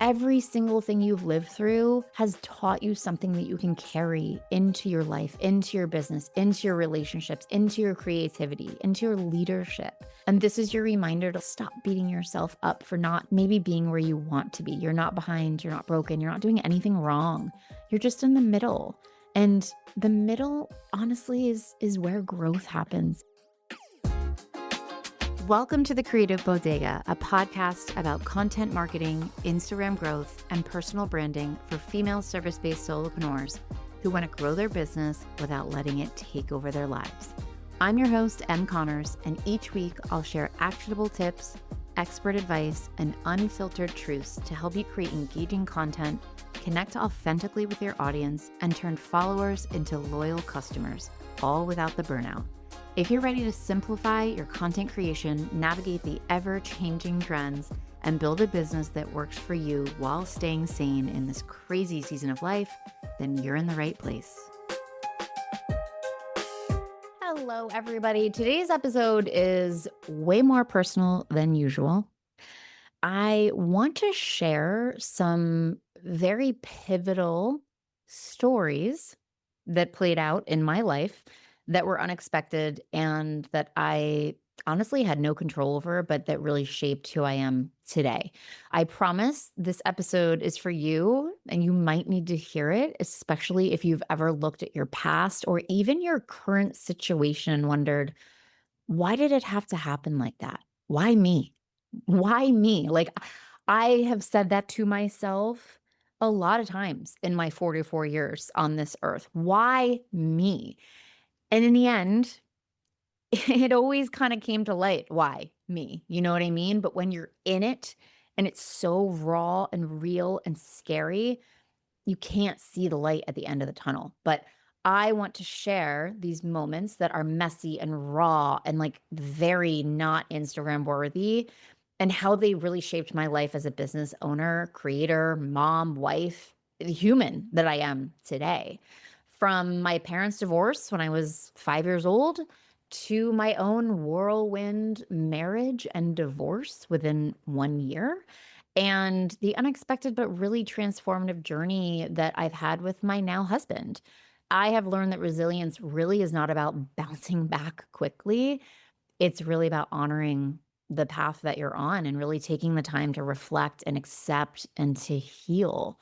Every single thing you've lived through has taught you something that you can carry into your life, into your business, into your relationships, into your creativity, into your leadership. And this is your reminder to stop beating yourself up for not maybe being where you want to be. You're not behind, you're not broken, you're not doing anything wrong. You're just in the middle. And the middle, honestly, is where growth happens. Welcome to the Creative Bodega, a podcast about content marketing, Instagram growth, and personal branding for female service-based solopreneurs who want to grow their business without letting it take over their lives. I'm your host, Em Connors, and each week I'll share actionable tips, expert advice, and unfiltered truths to help you create engaging content, connect authentically with your audience, and turn followers into loyal customers, all without the burnout. If you're ready to simplify your content creation, navigate the ever-changing trends, and build a business that works for you while staying sane in this crazy season of life, then you're in the right place. Hello, everybody. Today's episode is way more personal than usual. I want to share some very pivotal stories that played out in my life that were unexpected and that I honestly had no control over, but that really shaped who I am today. I promise this episode is for you, and you might need to hear it, especially if you've ever looked at your past or even your current situation and wondered, why did it have to happen like that? Why me? Why me? Like, I have said that to myself a lot of times in my 44 years on this earth. Why me? And in the end, it always kind of came to light. Why me? You know what I mean? But when you're in it and it's so raw and real and scary, you can't see the light at the end of the tunnel. But I want to share these moments that are messy and raw and like very not Instagram worthy and how they really shaped my life as a business owner, creator, mom, wife, the human that I am today. From my parents' divorce when I was 5 years old to my own whirlwind marriage and divorce within 1 year, and the unexpected but really transformative journey that I've had with my now husband. I have learned that resilience really is not about bouncing back quickly. It's really about honoring the path that you're on and really taking the time to reflect and accept and to heal,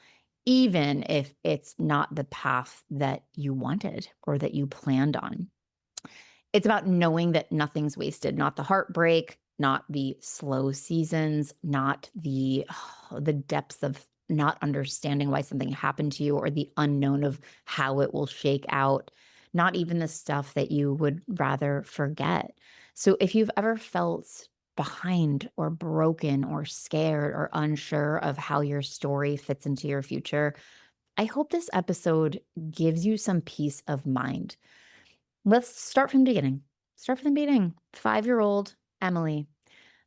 even if it's not the path that you wanted or that you planned on. It's about knowing that nothing's wasted, not the heartbreak, not the slow seasons, not the depths of not understanding why something happened to you or the unknown of how it will shake out, not even the stuff that you would rather forget. So if you've ever felt behind or broken or scared or unsure of how your story fits into your future, I hope this episode gives you some peace of mind. Let's start from the beginning. Start from the beginning. 5-year-old Emily.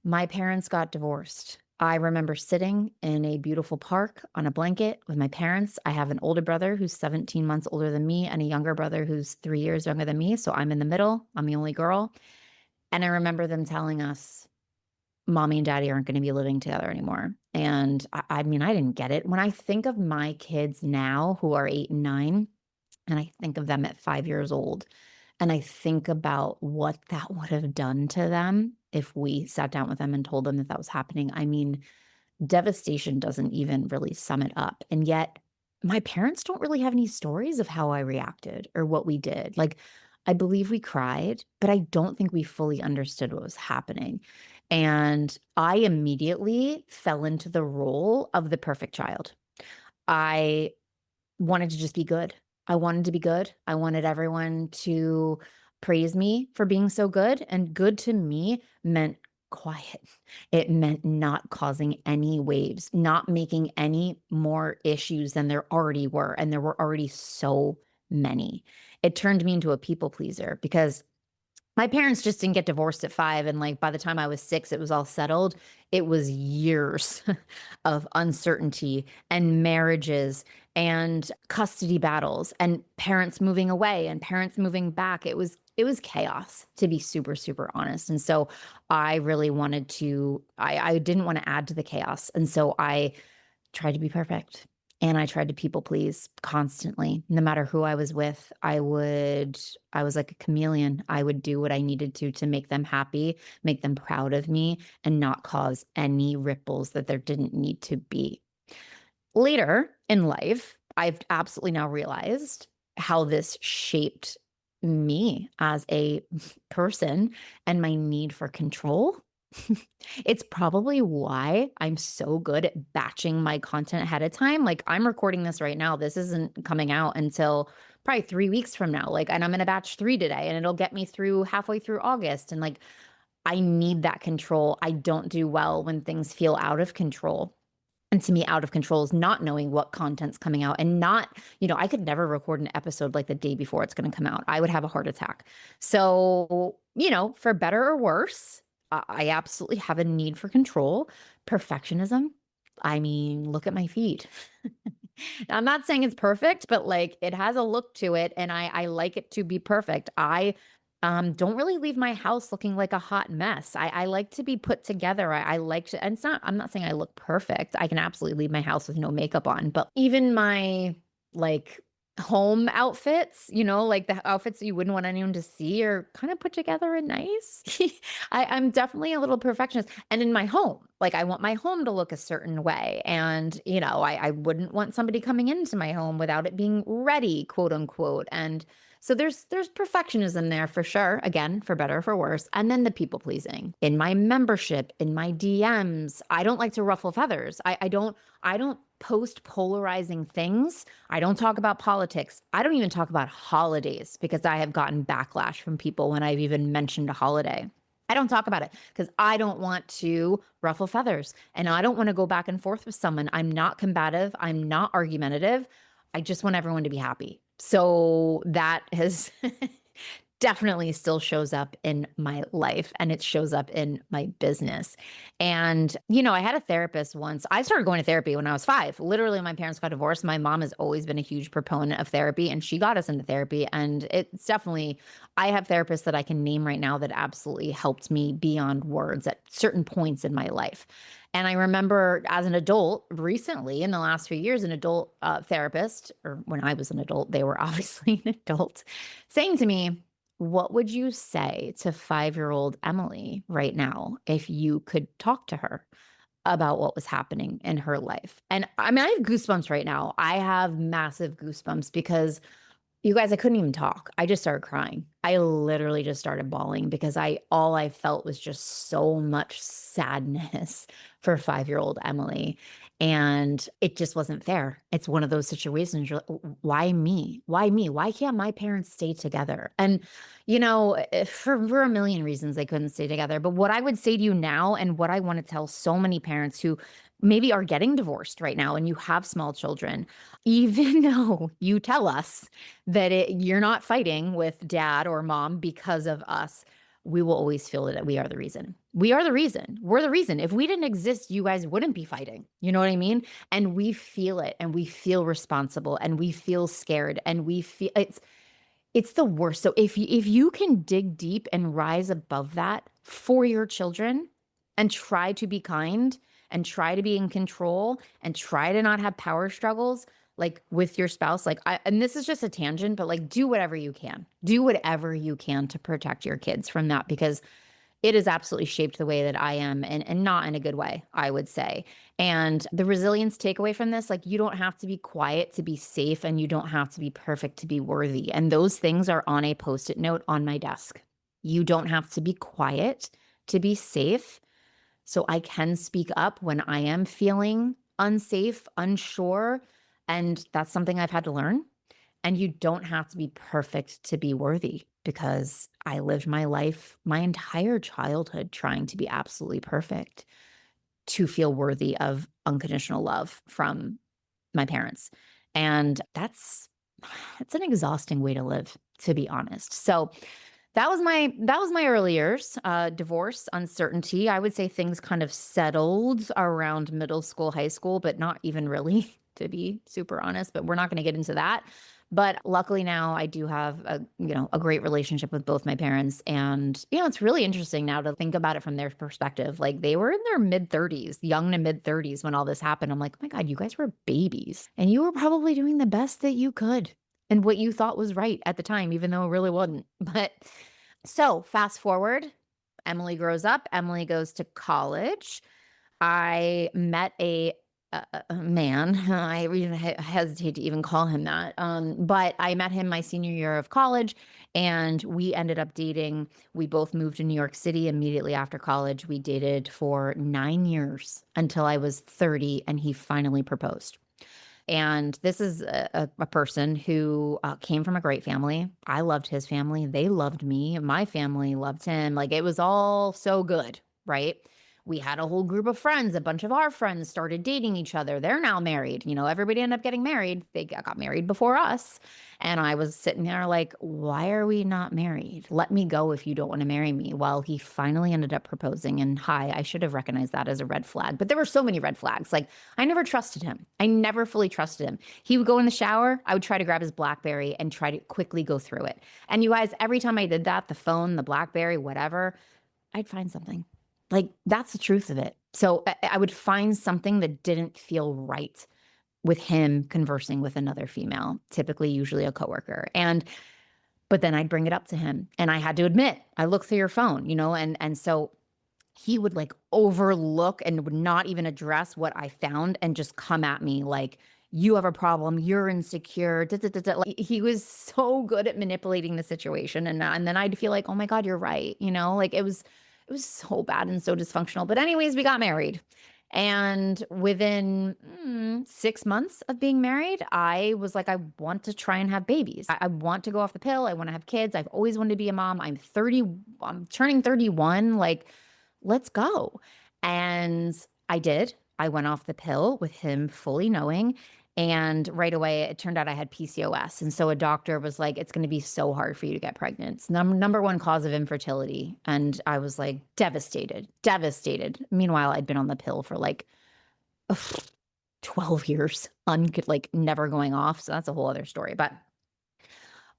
My parents got divorced. I remember sitting in a beautiful park on a blanket with my parents. I have an older brother who's 17 months older than me and a younger brother who's 3 years younger than me. So I'm in the middle. I'm the only girl. And I remember them telling us, mommy and daddy aren't going to be living together anymore. And I mean, I didn't get it. When I think of my kids now who are 8 and 9, and I think of them at 5 years old, and I think about what that would have done to them if we sat down with them and told them that that was happening. I mean, devastation doesn't even really sum it up. And yet, my parents don't really have any stories of how I reacted or what we did. Like, I believe we cried, but I don't think we fully understood what was happening. And I immediately fell into the role of the perfect child. I wanted to just be good. I wanted to be good. I wanted everyone to praise me for being so good. And good to me meant quiet. It meant not causing any waves, not making any more issues than there already were. And there were already so many. It turned me into a people pleaser because my parents just didn't get divorced at 5, and, like, by the time I was 6, it was all settled. It was years of uncertainty and marriages and custody battles and parents moving away and parents moving back. It was chaos, to be super, super honest, and so I really wanted to I didn't wanna add to the chaos, and so I tried to be perfect. And I tried to people please constantly. No matter who I was with, I was like a chameleon. I would do what I needed to make them happy, make them proud of me, and not cause any ripples that there didn't need to be. Later in life, I've absolutely now realized how this shaped me as a person and my need for control. It's probably why I'm so good at batching my content ahead of time. Like, I'm recording this right now. This isn't coming out until probably 3 weeks from now. Like, and I'm going to batch 3 today, and it'll get me through halfway through August. And like, I need that control. I don't do well when things feel out of control. And to me, out of control is not knowing what content's coming out and not, I could never record an episode like the day before it's going to come out. I would have a heart attack. So, for better or worse, I absolutely have a need for control. Perfectionism. I mean, look at my feet. I'm not saying it's perfect, but like it has a look to it, and I like it to be perfect. I don't really leave my house looking like a hot mess. I like to be put together. I like to, and I'm not saying I look perfect. I can absolutely leave my house with no makeup on, but even my like home outfits, like the outfits that you wouldn't want anyone to see are kind of put together and nice. I'm definitely a little perfectionist. And in my home, like I want my home to look a certain way. And, I wouldn't want somebody coming into my home without it being ready, quote unquote. And so there's perfectionism there for sure, again, for better or for worse. And then the people pleasing. In my membership, in my DMs, I don't like to ruffle feathers. I don't post polarizing things. I don't talk about politics. I don't even talk about holidays because I have gotten backlash from people when I've even mentioned a holiday. I don't talk about it because I don't want to ruffle feathers and I don't want to go back and forth with someone. I'm not combative. I'm not argumentative. I just want everyone to be happy. So that has definitely still shows up in my life and it shows up in my business. And, I had a therapist once. I started going to therapy when I was 5. Literally, my parents got divorced. My mom has always been a huge proponent of therapy and she got us into therapy. And it's definitely, I have therapists that I can name right now that absolutely helped me beyond words at certain points in my life. And I remember as an adult, recently in the last few years, an adult therapist, or when I was an adult, they were obviously an adult, saying to me, what would you say to 5-year-old Emily right now if you could talk to her about what was happening in her life? And I mean, I have goosebumps right now. I have massive goosebumps because you guys, I couldn't even talk. I just started crying. I literally just started bawling because all I felt was just so much sadness for 5-year-old Emily. And it just wasn't fair. It's one of those situations. You're like, why me? Why me? Why can't my parents stay together? And, for a million reasons they couldn't stay together. But what I would say to you now, and what I want to tell so many parents who maybe are getting divorced right now and you have small children, even though you tell us that you're not fighting with dad or mom because of us, we will always feel that we are the reason. We are the reason. We're the reason. If we didn't exist, you guys wouldn't be fighting. You know what I mean? And we feel it and we feel responsible and we feel scared and we feel it's the worst. So if you can dig deep and rise above that for your children and try to be kind and try to be in control and try to not have power struggles like with your spouse, and this is just a tangent, but like do whatever you can. Do whatever you can to protect your kids from that because it has absolutely shaped the way that I am and not in a good way, I would say. And the resilience takeaway from this, like you don't have to be quiet to be safe and you don't have to be perfect to be worthy. And those things are on a Post-it note on my desk. You don't have to be quiet to be safe. So I can speak up when I am feeling unsafe, unsure, and that's something I've had to learn. And you don't have to be perfect to be worthy because I lived my life, my entire childhood, trying to be absolutely perfect to feel worthy of unconditional love from my parents. And it's an exhausting way to live, to be honest. So that was my early years, divorce, uncertainty. I would say things kind of settled around middle school, high school, but not even really, to be super honest. But we're not going to get into that. But luckily now I do have a great relationship with both my parents. And, it's really interesting now to think about it from their perspective. Like they were in their mid 30s, young to mid 30s when all this happened. I'm like, oh my God, you guys were babies and you were probably doing the best that you could and what you thought was right at the time, even though it really wasn't. But so fast forward, Emily grows up, Emily goes to college. I met a man. I even hesitate to even call him that. But I met him my senior year of college, and we ended up dating. We both moved to New York City immediately after college. We dated for 9 years until I was 30, and he finally proposed. And this is a person who came from a great family. I loved his family. They loved me. My family loved him. Like it was all so good, right? We had a whole group of friends. A bunch of our friends started dating each other. They're now married. Everybody ended up getting married. They got married before us. And I was sitting there like, why are we not married? Let me go if you don't want to marry me. Well, he finally ended up proposing. And hi, I should have recognized that as a red flag. But there were so many red flags. Like I never trusted him. I never fully trusted him. He would go in the shower. I would try to grab his BlackBerry and try to quickly go through it. And you guys, every time I did that, the phone, the BlackBerry, whatever, I'd find something. Like that's the truth of it. So I would find something that didn't feel right with him conversing with another female, typically usually a coworker. But then I'd bring it up to him and I had to admit, I looked through your phone, and so he would like overlook and would not even address what I found and just come at me like, you have a problem, you're insecure. Da, da, da, da. Like, he was so good at manipulating the situation. And then I'd feel like, oh my God, you're right. Like it was so bad and so dysfunctional. But anyways, we got married. And within 6 months of being married, I was like, I want to try and have babies. I want to go off the pill. I want to have kids. I've always wanted to be a mom. I'm 30, I'm turning 31. Like, let's go. And I did. I went off the pill with him fully knowing. And right away, it turned out I had PCOS. And so a doctor was like, it's going to be so hard for you to get pregnant. It's number one cause of infertility. And I was like, devastated, devastated. Meanwhile, I'd been on the pill for like 12 years, like never going off. So that's a whole other story. But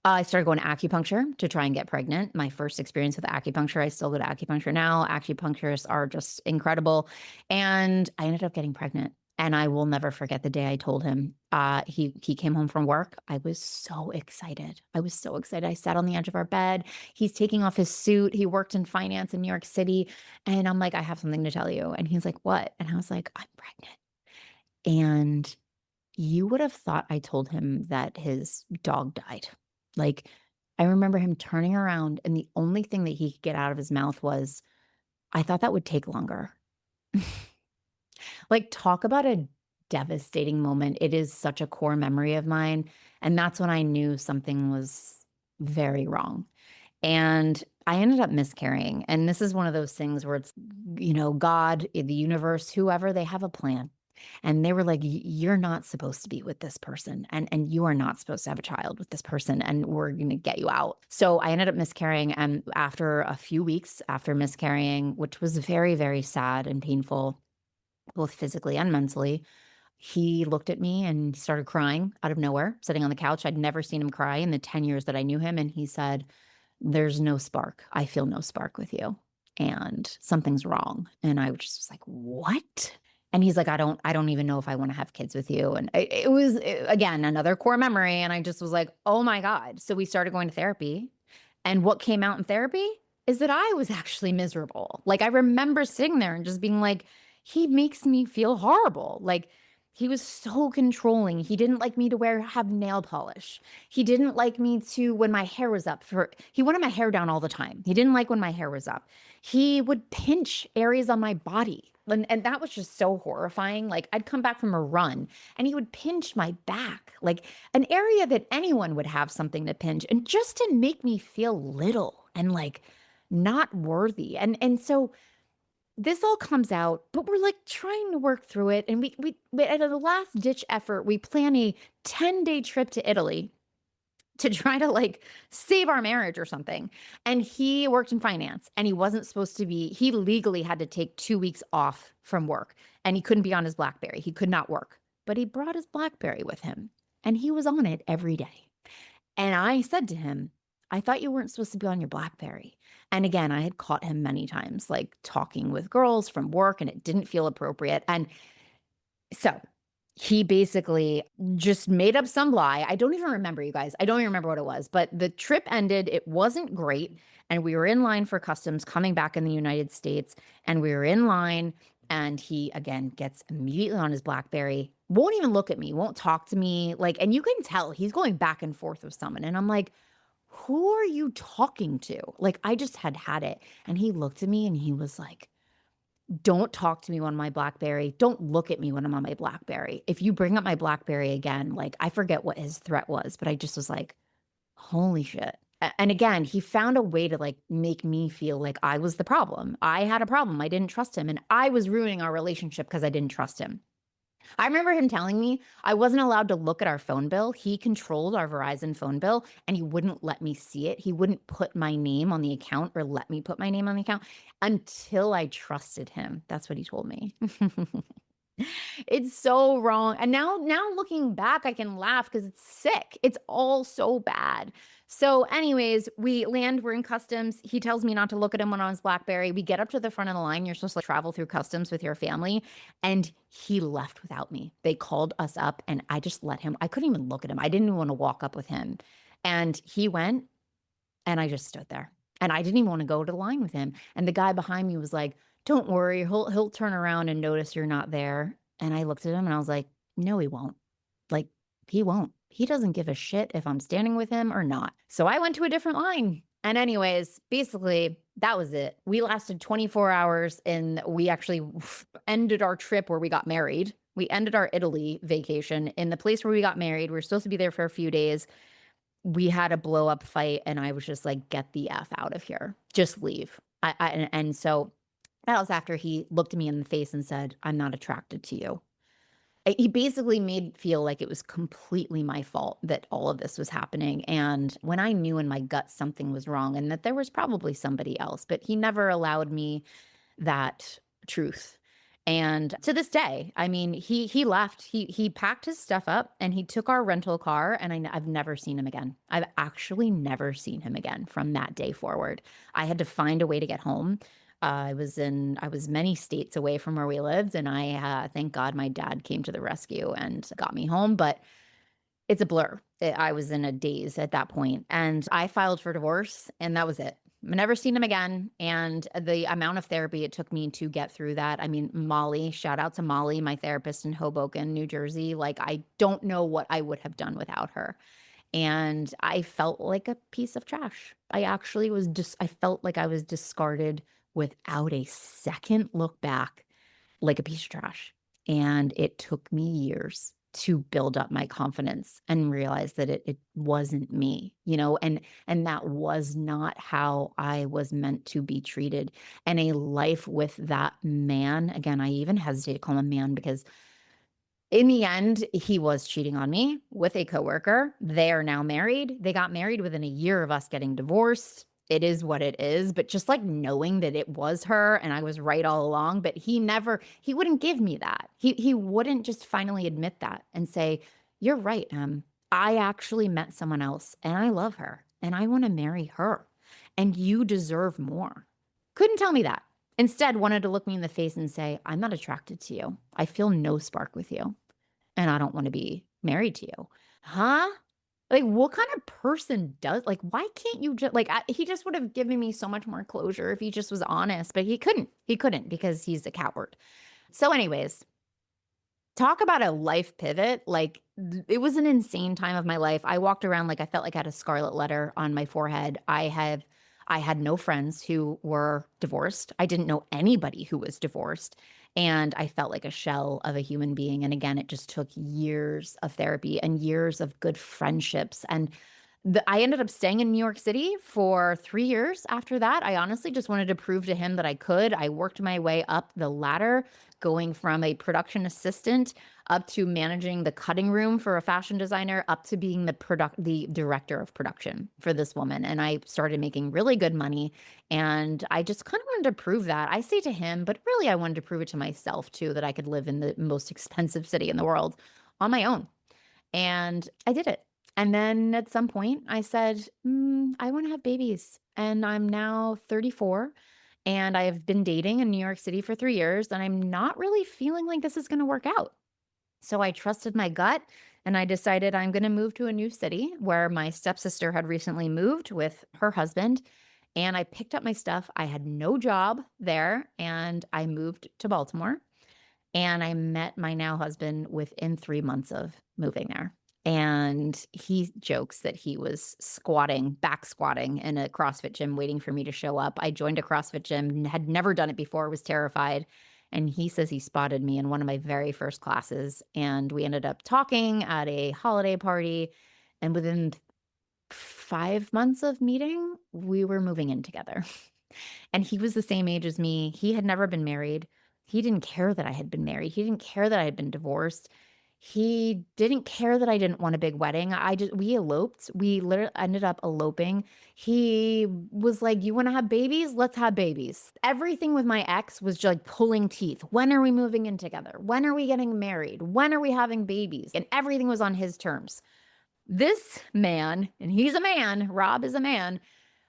I started going to acupuncture to try and get pregnant. My first experience with acupuncture, I still go to acupuncture now. Acupuncturists are just incredible. And I ended up getting pregnant. And I will never forget the day I told him. He came home from work. I was so excited. I was so excited. I sat on the edge of our bed. He's taking off his suit. He worked in finance in New York City. And I'm like, I have something to tell you. And he's like, what? And I was like, I'm pregnant. And you would have thought I told him that his dog died. Like, I remember him turning around, and the only thing that he could get out of his mouth was, I thought that would take longer. Like, talk about a devastating moment. It is such a core memory of mine. And that's when I knew something was very wrong. And I ended up miscarrying. And this is one of those things where it's, God, the universe, whoever, they have a plan. And they were like, you're not supposed to be with this person. And you are not supposed to have a child with this person. And we're going to get you out. So I ended up miscarrying. And after a few weeks after miscarrying, which was very, very sad and painful, both physically and mentally, he looked at me and started crying out of nowhere, sitting on the couch. I'd never seen him cry in the 10 years that I knew him. And he said, there's no spark. I feel no spark with you. And something's wrong. And I was just like, what? And he's like, I don't even know if I want to have kids with you. And it was, again, another core memory. And I just was like, oh my God. So we started going to therapy. And what came out in therapy is that I was actually miserable. Like I remember sitting there and just being like, he makes me feel horrible. Like he was so controlling. He didn't like me to have nail polish. He didn't like me to, when my hair was up, he wanted my hair down all the time. He didn't like when my hair was up. He would pinch areas on my body. And that was just so horrifying. Like I'd come back from a run and he would pinch my back, like an area that anyone would have something to pinch, and just to make me feel little and like not worthy. And so this all comes out, but we're like trying to work through it. And we at a last ditch effort, we plan a 10-day trip to Italy to try to like save our marriage or something. And he worked in finance and he wasn't supposed to be, he legally had to take 2 weeks off from work and he couldn't be on his BlackBerry. He could not work, but he brought his BlackBerry with him and he was on it every day. And I said to him, I thought you weren't supposed to be on your BlackBerry. And again, I had caught him many times, like talking with girls from work, and it didn't feel appropriate. And so he basically just made up some lie. I don't even remember, you guys. I don't even remember what it was, but the trip ended. It wasn't great. And we were in line for customs coming back in the United States. And we were in line. And he, again, gets immediately on his BlackBerry, won't even look at me, won't talk to me. Like, and you can tell he's going back and forth with someone. And I'm like, who are you talking to? Like, I just had it. And he looked at me and he was like, don't talk to me on my BlackBerry. Don't look at me when I'm on my BlackBerry. If you bring up my BlackBerry again, like I forget what his threat was, but I just was like, holy shit. And again, he found a way to like make me feel like I was the problem. I had a problem. I didn't trust him. And I was ruining our relationship because I didn't trust him. I remember him telling me I wasn't allowed to look at our phone bill. He controlled our Verizon phone bill and he wouldn't let me see it. He wouldn't put my name on the account or let me put my name on the account until I trusted him. That's what he told me. It's so wrong. And now looking back, I can laugh because it's sick. It's all so bad. So anyways, we land, we're in customs. He tells me not to look at him when on his BlackBerry. We get up to the front of the line. You're supposed to like, travel through customs with your family. And he left without me. They called us up and I just let him. I couldn't even look at him. I didn't even want to walk up with him. And he went and I just stood there. And I didn't even want to go to the line with him. And the guy behind me was like, don't worry, he'll turn around and notice you're not there. And I looked at him and I was like, no, he won't. Like, he won't. He doesn't give a shit if I'm standing with him or not. So I went to a different line. And anyways, basically, that was it. We lasted 24 hours and we actually ended our trip where we got married. We ended our Italy vacation in the place where we got married. We were supposed to be there for a few days. We had a blow up fight and I was just like, get the F out of here. Just leave. And so that was after he looked at me in the face and said, I'm not attracted to you. He basically made feel like it was completely my fault that all of this was happening. And when I knew in my gut something was wrong and that there was probably somebody else, but he never allowed me that truth. And to this day, I mean, he left. He packed his stuff up and he took our rental car. And I've never seen him again. I've actually never seen him again from that day forward. I had to find a way to get home. I was many states away from where we lived, and I thank God my dad came to the rescue and got me home. But it's a blur. I was in a daze at that point, and I filed for divorce, and that was it. I've never seen him again. And the amount of therapy it took me to get through that. I mean, Molly, shout out to Molly, my therapist in Hoboken, New Jersey. Like, I don't know what I would have done without her. And I felt like a piece of trash. I felt like I was discarded without a second look back, like a piece of trash. And it took me years to build up my confidence and realize that it wasn't me, and that was not how I was meant to be treated. And a life with that man, again, I even hesitate to call him a man because in the end, he was cheating on me with a coworker. They are now married. They got married within a year of us getting divorced. It is what it is. But just like knowing that it was her and I was right all along, but he wouldn't give me that. He wouldn't just finally admit that and say, you're right, I actually met someone else and I love her and I want to marry her and you deserve more. Couldn't tell me that. Instead, wanted to look me in the face and say, I'm not attracted to you. I feel no spark with you and I don't want to be married to you. Huh? Like, what kind of person does, like, why can't you just, like, he just would have given me so much more closure if he just was honest, but he couldn't. He couldn't because he's a coward. So, anyways, talk about a life pivot. Like, it was an insane time of my life. I walked around like I felt like I had a scarlet letter on my forehead. I had no friends who were divorced. I didn't know anybody who was divorced. And I felt like a shell of a human being. And again, it just took years of therapy and years of good friendships. And I ended up staying in New York City for 3 years after that. I honestly just wanted to prove to him that I could. I worked my way up the ladder, going from a production assistant up to managing the cutting room for a fashion designer, up to being the director of production for this woman. And I started making really good money. And I just kind of wanted to prove that. I say to him, but really I wanted to prove it to myself too, that I could live in the most expensive city in the world on my own. And I did it. And then at some point I said, I want to have babies. And I'm now 34 and I have been dating in New York City for 3 years and I'm not really feeling like this is going to work out. So I trusted my gut and I decided I'm going to move to a new city where my stepsister had recently moved with her husband. And I picked up my stuff. I had no job there and I moved to Baltimore. And I met my now husband within 3 months of moving there. And he jokes that he was back squatting in a CrossFit gym waiting for me to show up. I joined a CrossFit gym, had never done it before, was terrified. And he says he spotted me in one of my very first classes. And we ended up talking at a holiday party. And within 5 months of meeting, we were moving in together. And he was the same age as me. He had never been married. He didn't care that I had been married. He didn't care that I had been divorced. He didn't care that I didn't want a big wedding. We eloped. We literally ended up eloping. He was like, "You want to have babies? Let's have babies." Everything with my ex was just like pulling teeth. When are we moving in together? When are we getting married? When are we having babies? And everything was on his terms. This man, and he's a man, Rob is a man,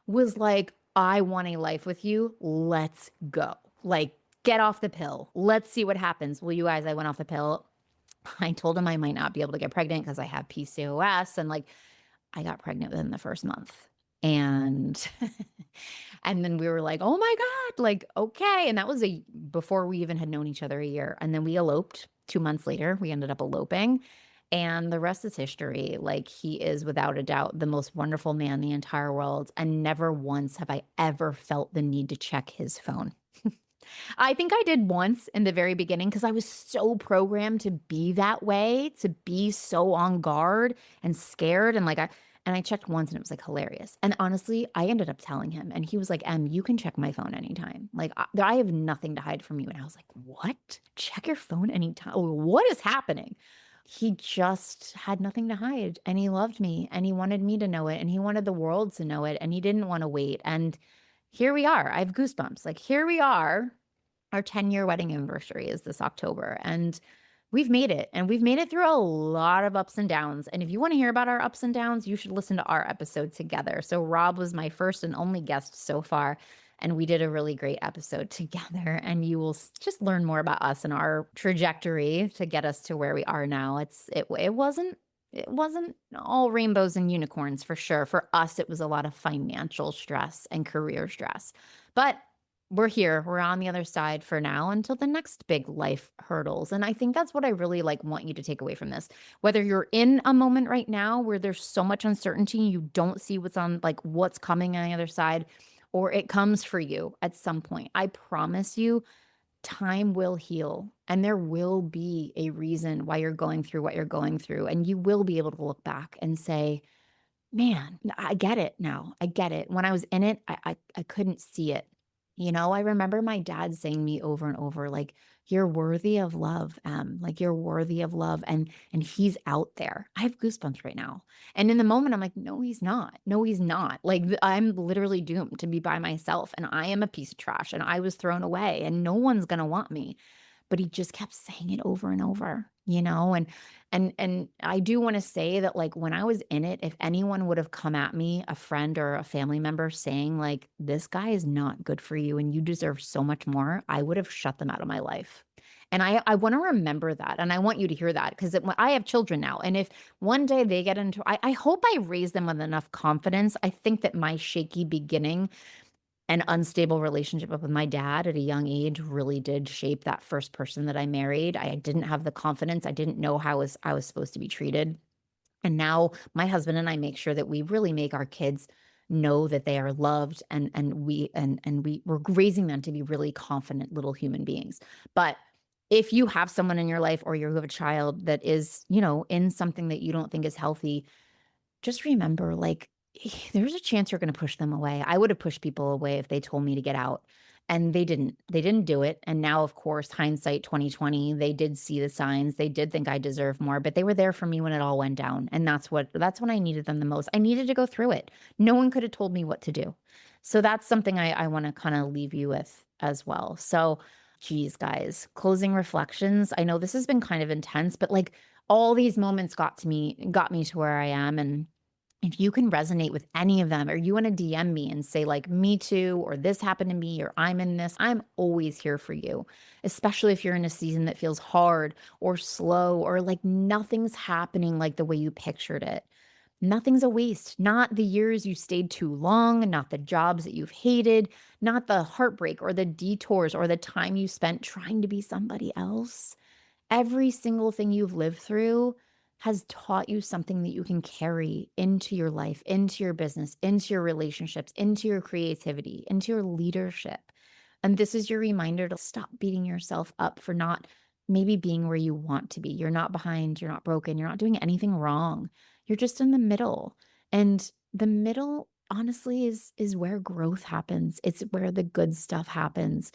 was like, I want a life with you. Let's go. Like, get off the pill. Let's see what happens. Well, you guys, I went off the pill. I told him I might not be able to get pregnant because I have PCOS. And like, I got pregnant within the first month. And and then we were like, oh my God, like, okay. And that was before we even had known each other a year. And then we eloped 2 months later. We ended up eloping. And the rest is history. Like, he is without a doubt the most wonderful man in the entire world. And never once have I ever felt the need to check his phone. I think I did once in the very beginning because I was so programmed to be that way, to be so on guard and scared. And I checked once and it was like hilarious. And honestly, I ended up telling him and he was like, you can check my phone anytime. Like, I have nothing to hide from you. And I was like, what? Check your phone anytime? Oh, what is happening? He just had nothing to hide and he loved me and he wanted me to know it and he wanted the world to know it and he didn't want to wait. And here we are. I have goosebumps. Like, here we are. Our 10-year wedding anniversary is this October and we've made it and we've made it through a lot of ups and downs. And if you want to hear about our ups and downs, you should listen to our episode together. So Rob was my first and only guest so far. And we did a really great episode together and you will just learn more about us and our trajectory to get us to where we are now. It wasn't all rainbows and unicorns for sure. For us, it was a lot of financial stress and career stress. But we're here. We're on the other side for now until the next big life hurdles. And I think that's what I really want you to take away from this. Whether you're in a moment right now where there's so much uncertainty, you don't see what's coming on the other side, or it comes for you at some point. I promise you, time will heal and there will be a reason why you're going through what you're going through. And you will be able to look back and say, man, I get it now. I get it. When I was in it, I couldn't see it. I remember my dad saying to me over and over, like, you're worthy of love, like you're worthy of love. And he's out there. I have goosebumps right now. And in the moment, I'm like, no, he's not. No, he's not. Like, I'm literally doomed to be by myself and I am a piece of trash and I was thrown away and no one's going to want me. But he just kept saying it over and over, and I do want to say that, like, when I was in it, if anyone would have come at me, a friend or a family member saying like, this guy is not good for you and you deserve so much more, I would have shut them out of my life. And I want to remember that. And I want you to hear that because I have children now. And if one day they get I hope I raise them with enough confidence. I think that my shaky beginning an unstable relationship with my dad at a young age really did shape that first person that I married. I didn't have the confidence. I didn't know how I was supposed to be treated. And now my husband and I make sure that we really make our kids know that they are loved we're raising them to be really confident little human beings. But if you have someone in your life or you have a child that is, in something that you don't think is healthy, just remember, like, there's a chance you're going to push them away. I would have pushed people away if they told me to get out. And they didn't. They didn't do it. And now, of course, hindsight 2020, they did see the signs. They did think I deserved more, but they were there for me when it all went down. And that's when I needed them the most. I needed to go through it. No one could have told me what to do. So that's something I want to kind of leave you with as well. So, geez, guys, closing reflections. I know this has been kind of intense, but like, all these moments got me to where I am. And if you can resonate with any of them, or you want to DM me and say, like, me too, or this happened to me, or I'm in this, I'm always here for you, especially if you're in a season that feels hard or slow, or like nothing's happening like the way you pictured it. Nothing's a waste. Not the years you stayed too long, not the jobs that you've hated, not the heartbreak or the detours or the time you spent trying to be somebody else. Every single thing you've lived through has taught you something that you can carry into your life, into your business, into your relationships, into your creativity, into your leadership. And this is your reminder to stop beating yourself up for not maybe being where you want to be. You're not behind, you're not broken, you're not doing anything wrong. You're just in the middle. And the middle honestly is where growth happens. It's where the good stuff happens.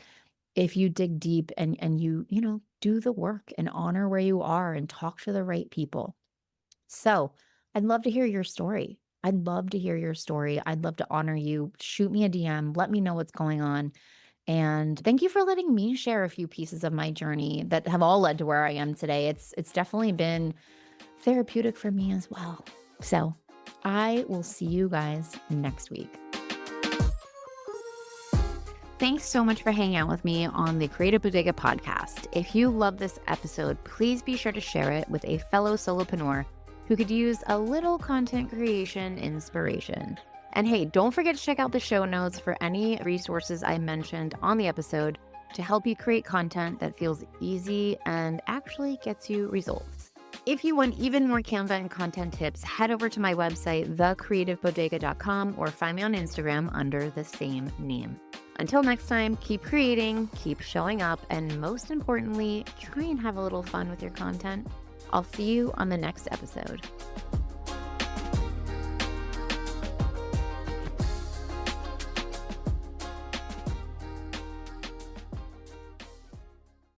If you dig deep and you do the work and honor where you are and talk to the right people. So, I'd love to hear your story. I'd love to hear your story. I'd love to honor you. Shoot me a DM, let me know what's going on. And thank you for letting me share a few pieces of my journey that have all led to where I am today. It's definitely been therapeutic for me as well. So, I will see you guys next week. Thanks so much for hanging out with me on the Creative Bodega podcast. If you love this episode, please be sure to share it with a fellow solopreneur who could use a little content creation inspiration. And hey, don't forget to check out the show notes for any resources I mentioned on the episode to help you create content that feels easy and actually gets you results. If you want even more Canva and content tips, head over to my website, thecreativebodega.com, or find me on Instagram under the same name. Until next time, keep creating, keep showing up, and most importantly, try and have a little fun with your content. I'll see you on the next episode.